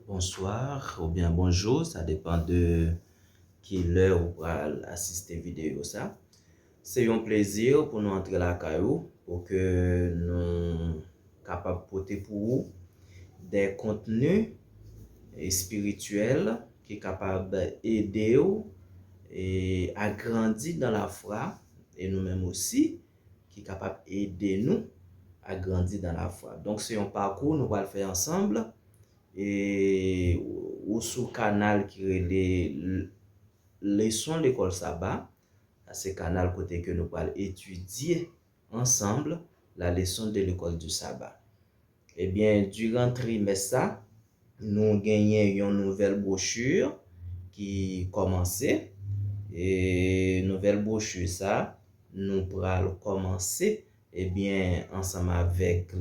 bonsoir ou bien bonjour, ça dépend de qui l'heure ou pour assister vidéo ça. C'est un plaisir pour nous entrer la caillou pour que nous capables porter pour vous des contenus spirituels qui est capable d'aider vous et à grandir dans la foi et nous-mêmes aussi qui est capable d'aider nous à grandir dans la foi. Donc c'est un parcours nous allons le faire ensemble et ou sous canal qui est les leçons l'école sabbat, c'est canal côté que nous allons étudier ensemble la leçon de l'école du sabbat. Eh bien, durant le trimestre, nous gagnons une nouvelle brochure qui commençait. Et nouvelle brochure ça, nous pourrons commencer eh bien ensemble avec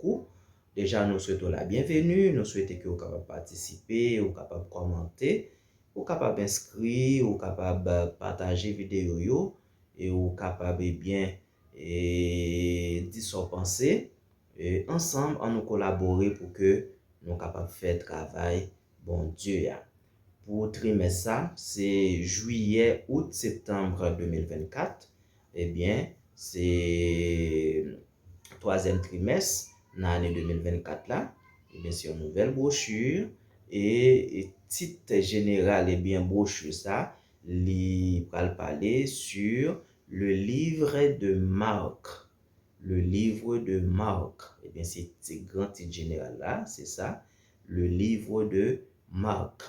vous. Déjà, nous souhaitons la bienvenue, nous souhaitons que vous capable participer, vous capable commenter, vous capable inscrire, vous capable partager vidéo yo et vous capable bien dire son pensée et ensemble on nous collaborer pour que nous capable faire travail bon Dieu. Pour trimestre ça, c'est juillet, août, septembre 2024. Eh bien, c'est troisième trimestre dans l'année 2024 là. Eh bien, c'est une nouvelle brochure et titre général et bien brochure ça, li pral parler sur le livre de Marc. Le livre de Marc. Eh bien, c'est grand titre général là, c'est ça, le livre de Marc.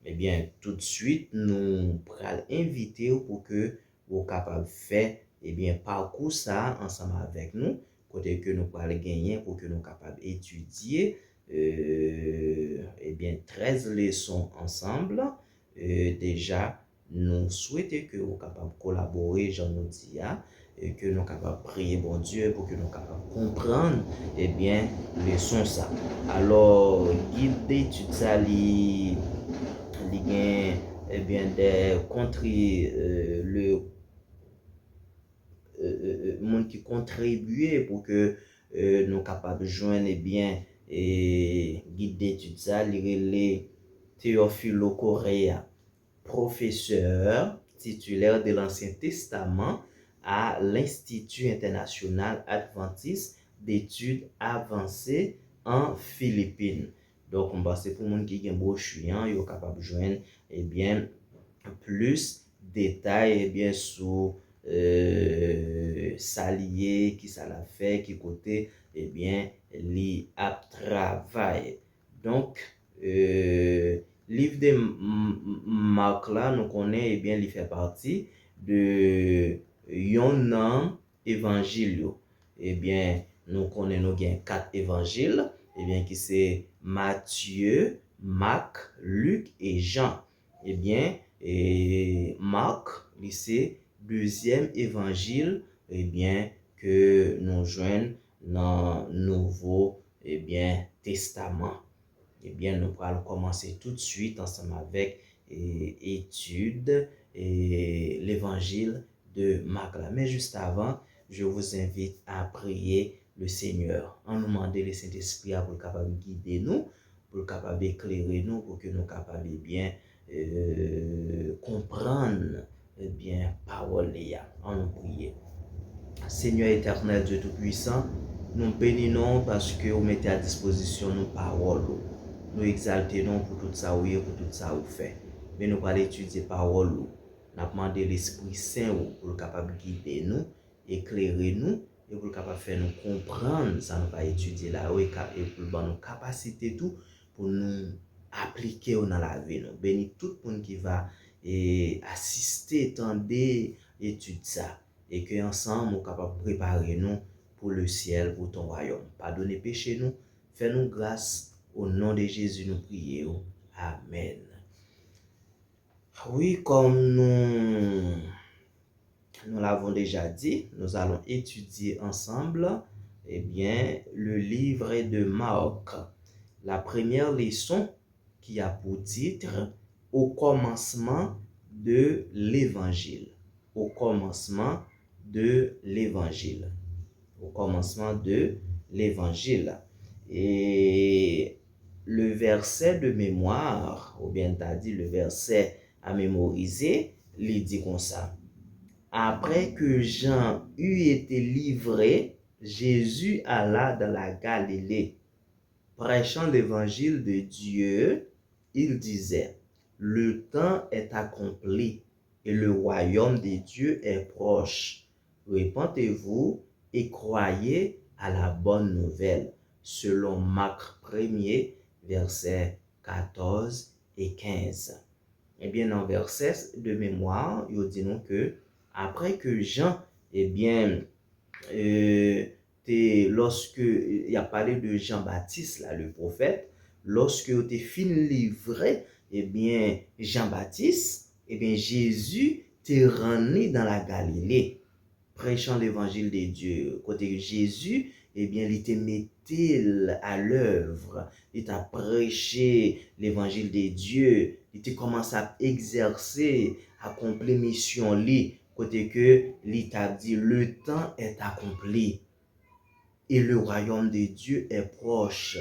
Eh bien, tout de suite, nous allons inviter pour que vous capable de faire eh bien, parcours ça ensemble avec nous, côté que nous allons gagner pour que nous capable d'étudier eh bien, 13 leçons ensemble. Déjà, nous souhaitons que vous capable de collaborer, j'en nous dis, et que nous capables de prier bon Dieu pour que nous capables de comprendre eh bien, leçons ça. Alors, guide d'étude ça, eh bien des contrées le monde qui contribuait pour que nous capables de joindre eh bien et guide d'études ça les Théophilo Correa, professeur titulaire de l'Ancien Testament à l'Institut international adventiste d'études avancées en Philippines. Donc, on va c'est pour monde qui a un brochure, il est capable de joindre eh bien plus détails eh bien sur s'allier qui ça l'a fait qui côté eh bien li a travail. Donc livre de Marc là nous connaît eh bien il fait partie de yon évangile. Eh bien nous connaissons bien 4 évangiles eh bien qui c'est Matthieu, Marc, Luc et Jean. Eh bien et Marc, c'est deuxième évangile eh bien que nous joignons dans le Nouveau eh bien Testament. Eh bien nous allons commencer tout de suite ensemble avec étude et l'évangile de Marc. Mais juste avant, je vous invite à prier le Seigneur, en nous demandant le Saint-Esprit pour capable guider nous, pour capable éclairer nous, pour que nous capables bien comprendre bien parole en nous prier. Seigneur éternel Dieu tout-puissant, nous bénissons parce que vous mettez à disposition nos paroles. Nous exaltons pour tout ça oui, pour tout ça vous fait. Mais nous allons étudier parole. Nous demandons l'Esprit Saint pour capable guider nous, éclairer nous et pour capable faire nous comprendre ça nous va étudier là et pour nous capacité tout pour nous appliquer dans la vie. Nous bénis tout le monde qui va assister, tendre étude ça et que ensemble nous capable de préparer nous pour le ciel, pour ton royaume. Pardonnez péché nous, fais-nous grâce. Au nom de Jésus, nous prions. Amen. Oui, comme nous l'avons déjà dit, nous allons étudier ensemble eh bien, le livre de Marc. La première leçon qui a pour titre « Au commencement de l'Évangile ». Au commencement de l'Évangile. Au commencement de l'Évangile. Et le verset de mémoire, ou bien t'as dit le verset à mémoriser, il dit comme ça. Après que Jean eut été livré, Jésus alla dans la Galilée, prêchant l'évangile de Dieu. Il disait, le temps est accompli et le royaume de Dieu est proche. Repentez-vous et croyez à la bonne nouvelle, selon Marc 1er, versets 14 et 15. Eh bien, dans le verset de mémoire, il dit nous que après que Jean, eh bien, lorsque il a parlé de Jean-Baptiste, là, le prophète, lorsque il fin livré, eh bien, Jean-Baptiste, eh bien, Jésus t'est rentré dans la Galilée, prêchant l'évangile de Dieu. Côté Jésus, eh bien, il était metté à l'œuvre. Il t'a prêché l'évangile de Dieu. Il t'a commencé à exercer, à accomplir mission li. Côté que, il t'a dit, le temps est accompli et le royaume de Dieu est proche.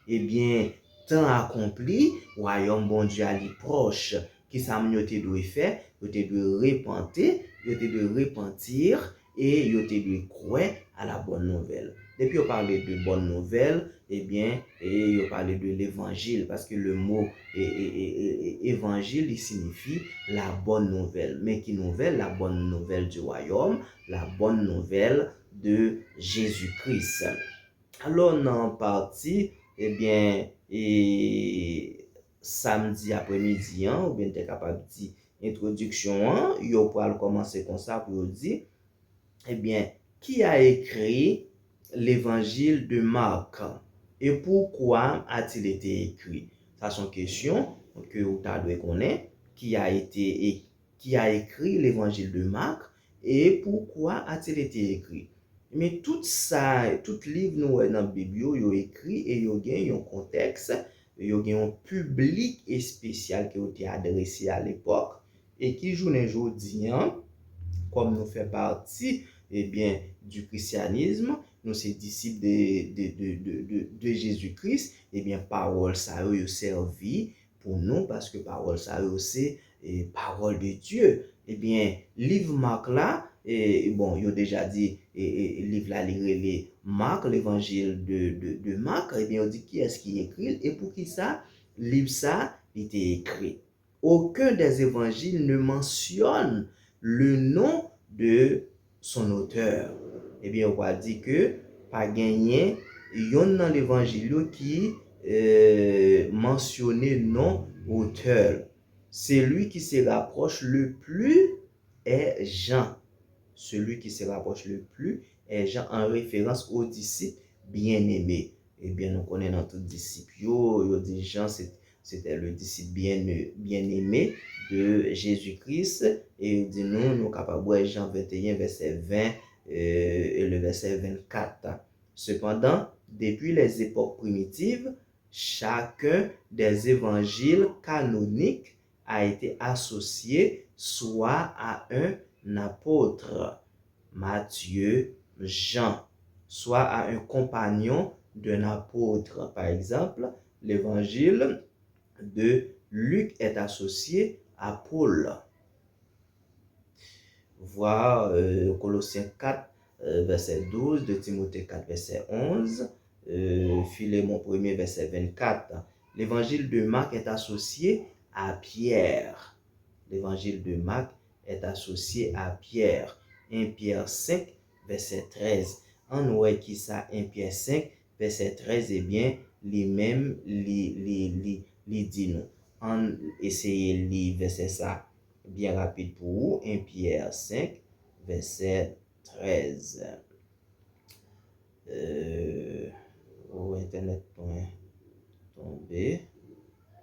Eh bien, temps accompli, royaume bon Dieu est proche. Qui ça nous te doit faire? Nous te doit repentir, nous te doit repentir et nous te doit croire à la bonne nouvelle. Depuis on parlait de bonne nouvelle, eh bien, et on parlait de l'évangile parce que le mot évangile il signifie la bonne nouvelle. Mais qui nouvelle? La bonne nouvelle du royaume, la bonne nouvelle de Jésus-Christ. Alors, dans partie, eh bien, samedi après-midi, ou bien t'es capable de dire introduction, yo pourra commencer comme ça pour dire, eh bien, qui a écrit l'évangile de Marc et pourquoi a-t-il été écrit? Ça sont questions que vous devez connaître. Qui a écrit l'évangile de Marc et pourquoi a-t-il été écrit? Mais tout ça, tout livre nous dans la Bible, yo écrit et yo gagne un contexte, yo gagne un public et spécial qui a été adressé à l'époque et qui journée aujourd'hui, comme nous fait partie, eh bien, du christianisme, nous sommes disciples de Jésus-Christ, eh bien, parole ça a servi pour nous parce que parole ça a c'est parole de Dieu. Eh bien, livre Marc là, et bon, il a déjà dit, livre là, les Marc, l'évangile de Marc, eh bien, on dit qui est-ce qui écrit et pour qui ça, livre ça, était écrit. Aucun des évangiles ne mentionne le nom de son auteur. Eh bien, on va dire que pas gagné, il y a dans l'évangile qui mentionnait non auteur. Celui qui se rapproche le plus est Jean. Celui qui se rapproche le plus est Jean en référence aux disciples bien-aimés. Eh bien, nous connaissons notre disciple. Yo dit Jean, c'était le disciple bien-aimé de Jésus-Christ. Et il dit nous sommes capables de voir Jean 21, verset 20 et le verset 24. Cependant, depuis les époques primitives, chacun des évangiles canoniques a été associé soit à un apôtre, Matthieu, Jean, soit à un compagnon d'un apôtre. Par exemple, l'évangile de Luc est associé à Paul. Voir Colossiens 4, verset 12, de Timothée 4, verset 11, Philémon 1er, verset 24. L'évangile de Marc est associé à Pierre. L'évangile de Marc est associé à Pierre. 1 Pierre 5, verset 13. En ouais qui ça 1 Pierre 5, verset 13, eh bien, lui-même, li dit nous. En essayer li verset ça bien rapide pour vous. 1 Pierre 5, verset 13. Internet tombé.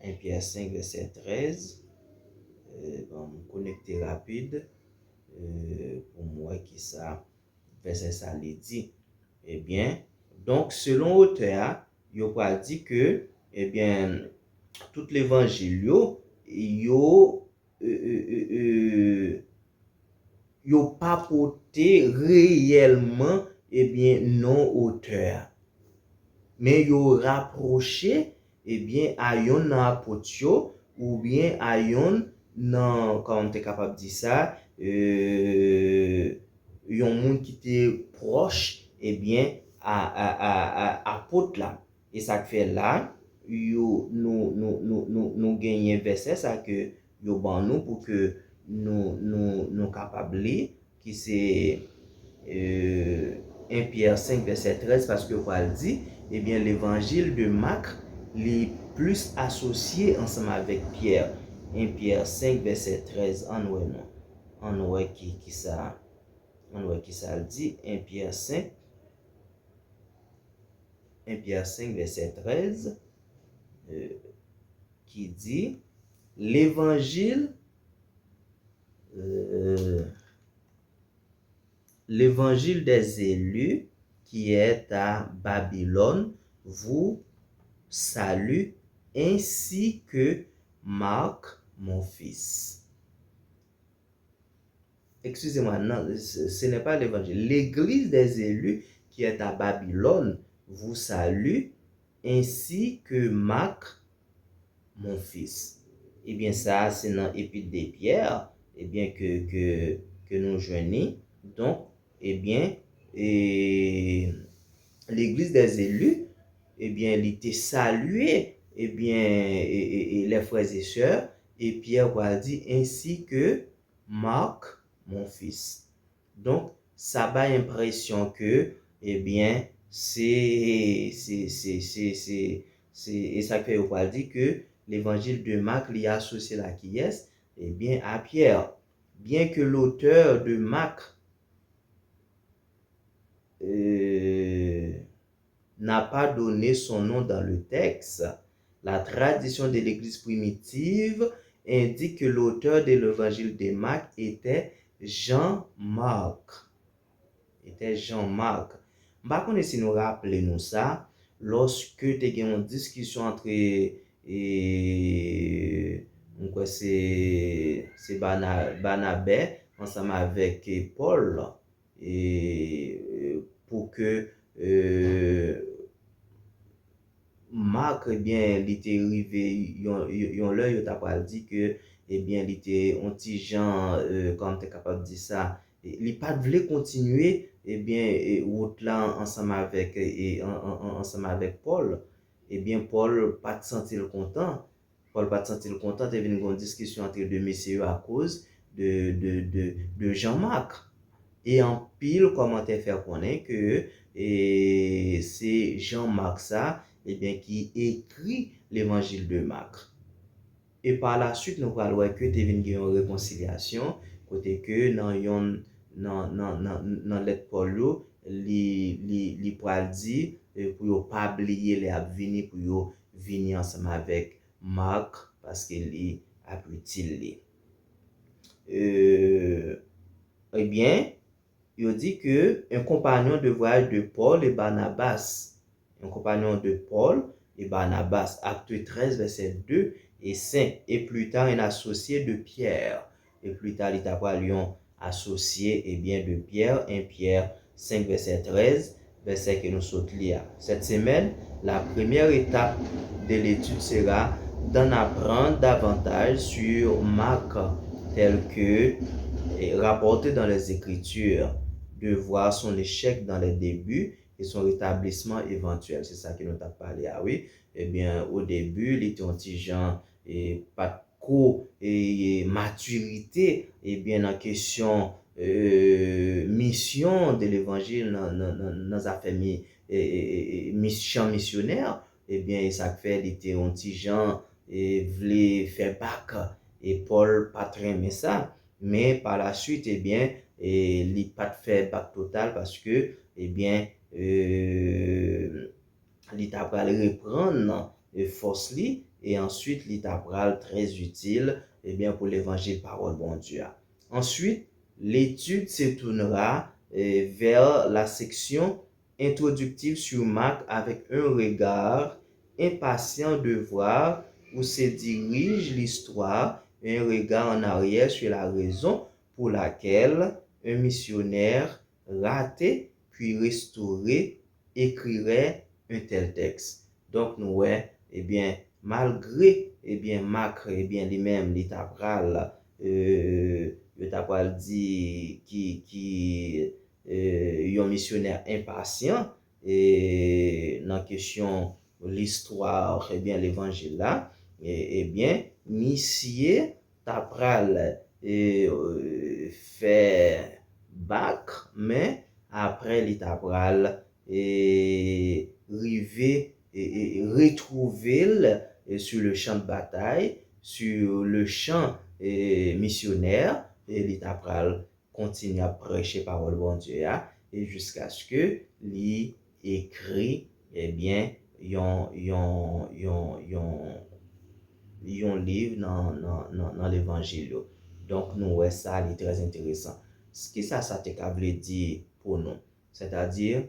1 Pierre 5, verset 13. Bon, connecter rapide pour moi qui ça verset ça les dit. Eh bien, donc selon auteur, il a dit que eh bien tout l'évangile yo pas porté réellement eh bien non auteur, mais yo rapproché bien, a yon nan apot yo, ou bien a yon nan, comment te capable de dire ça, yon moun qui te proche, bien, apôtre là. Et ça fait là, nous gagnons verset ça que yo ban nous pour que nous capables qui c'est 1 Pierre 5 verset 13 parce que Paul dit, bien l'évangile de Marc est plus associé ensemble avec Pierre. 1 Pierre 5 verset 13 en ouais non. En ouais qui ça dit 1 Pierre 5 verset 13 qui dit l'évangile des élus qui est à Babylone vous salue ainsi que Marc mon fils. Excusez-moi, non, ce n'est pas l'évangile. L'église des élus qui est à Babylone vous salue ainsi que Marc mon fils. Eh bien, ça, c'est dans l'épître de Pierre, bien, que nous joignons. Donc, bien, l'église des élus, bien, il était salué, bien, les frères et sœurs, et Pierre va dire ainsi que Marc, mon fils. Donc, ça a l'impression que, bien, et ça fait on va dire que l'évangile de Marc l'y associé la qui est, bien, à Pierre. Bien que l'auteur de Marc n'a pas donné son nom dans le texte, la tradition de l'église primitive indique que l'auteur de l'évangile de Marc était Jean-Marc. Par contre, si nous rappelons ça, lorsque tu as une discussion entre c'est Barnabé ensemble avec Paul pour que Marc, bien, il était arrivé, yon l'heure, il t'a pas dit que, bien, il était un petit Jean, comme tu es capable de dire ça, il pas voulu continuer, bien, route là, ensemble avec Paul, bien, Paul pas te sentir content, tu es venu une discussion entre deux messieurs à cause de Jean-Marc. Et en pile commentaire faire connaître que c'est Jean-Marc ça, bien, qui écrit l'évangile de Marc. Et par la suite, nous allons voir que tu as une réconciliation, côté que dans lettre Paul, li pral dit pour pas oublier les venir pour venir ensemble avec Marc parce qu'il a utile. Eh bien, il dit que un compagnon de voyage de Paul et Barnabas, acte 13, verset 2 et 5, et plus tard un associé de Pierre, et plus tard il t'a Lyon associé bien de Pierre, 1 Pierre 5, verset 13, verset que nous sautons lire. Cette semaine, la première étape de l'étude sera d'en apprendre davantage sur Marc, tel que rapporté dans les Écritures, de voir son échec dans les débuts et son rétablissement éventuel. C'est ça que nous avons parlé. Ah oui, bien, au début, il était un petit Jean et pas trop et maturité, bien, en question mission de l'évangile dans affaires mission missionnaire, bien, ça fait, il était un petit Jean et voulait faire bac et Paul pas très aimé ça. Mais par la suite, bien, il n'a pas fait bac total parce que, bien, il a reprendre force et ensuite, il a très utile, bien, pour l'évangile parole bon Dieu. Ensuite, l'étude se tournera vers la section introductive sur Marc avec un regard impatient de voir où se dirige l'histoire, un regard en arrière sur la raison pour laquelle un missionnaire raté puis restauré écrirait un tel texte. Donc, nous, eh bien, malgré, eh bien, Marc, eh bien, lui-même, il t'a pral, il t'a pral dit qui yon missionnaire impatient, et dans question l'histoire, eh bien, l'évangile là, eh bien, monsieur t'a pral fait bac, mais après, il t'a pral rivé et retrouver sur le champ de bataille, sur le champ missionnaire, et l'État pral continue à prêcher parole bon Dieu et jusqu'à ce que lui écrit eh bien yon livre dans l'évangile. Donc nous ouais ça est très intéressant. Ce qui ça te veut dire pour nous, c'est-à-dire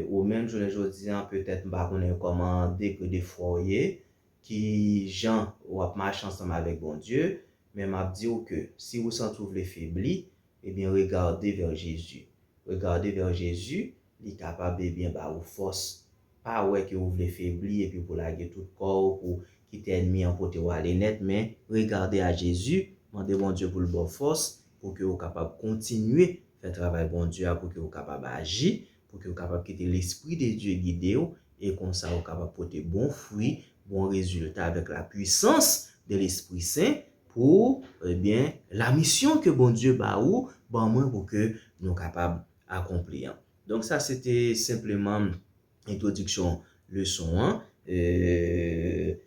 ou même je le dis peut-être pas connaître comment des foyers qui gens ou marcher ensemble avec bon Dieu, mais m'a dit que si vous sentez les faiblis, eh bien regardez vers Jésus. Regardez vers Jésus, il est capable de bien bah vous force. Pas ouais que vous voulez faiblir et puis pour laguer tout corps pour qui t'est ennemi en côté ou aller net, mais regardez à Jésus, demandez bon Dieu pour le bon force, pour que vous capable continuer faire travail bon Dieu, pour que vous capable agir, pour que vous capable quitter l'esprit de Dieu guider et comme ça vous capable porter bon fruit, bon résultat avec la puissance de l'Esprit Saint pour eh bien la mission que bon Dieu ba ou bon moi pour que nous capable accomplir. Donc ça c'était simplement introduction leçon 1 et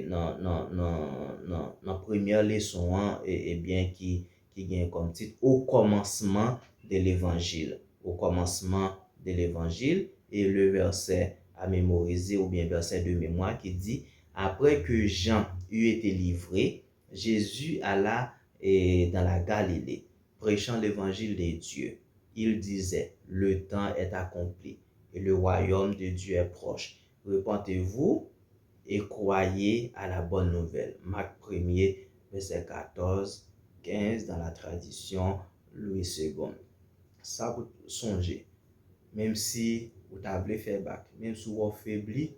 dans première leçon et bien qui gagne comme titre au commencement de l'évangile, au commencement de l'évangile, et le verset à mémoriser ou bien verset de mémoire qui dit après que Jean eut été livré, Jésus alla dans la Galilée prêchant l'évangile de Dieu. Il disait le temps est accompli et le royaume de Dieu est proche. Repentez-vous et croyez à la bonne nouvelle. Marc 1er, verset 14, 15 dans la tradition Louis II. Ça vous songez, même si vous avez fait bac, même si vous faibli,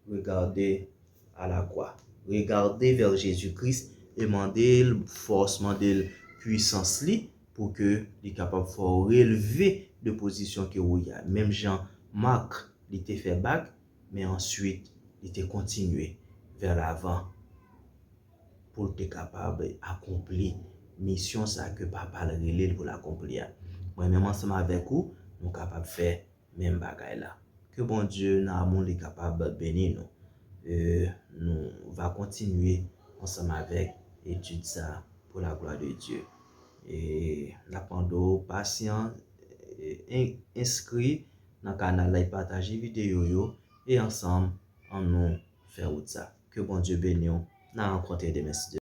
regardez à la croix. Regardez vers Jésus-Christ et demandez force, demandez puissance pour que les capable de relever de position que vous y a. Même Jean-Marc, il était fait bac, mais ensuite, il était continué vers l'avant pour être capable d'accomplir mission ça que papa le relève pour l'accomplir. Moi-même ensemble avec vous, nous sommes capables de faire même bagaille là. Que bon Dieu, dans l'amour, est capable de bénir nous. Nous va continuer ensemble avec étude ça pour la gloire de Dieu. Et la pendant patient inscrit dans le canal et partager vidéo et ensemble on nous faire ça. Que bon Dieu bénisse nous. N'a rencontré des messieurs.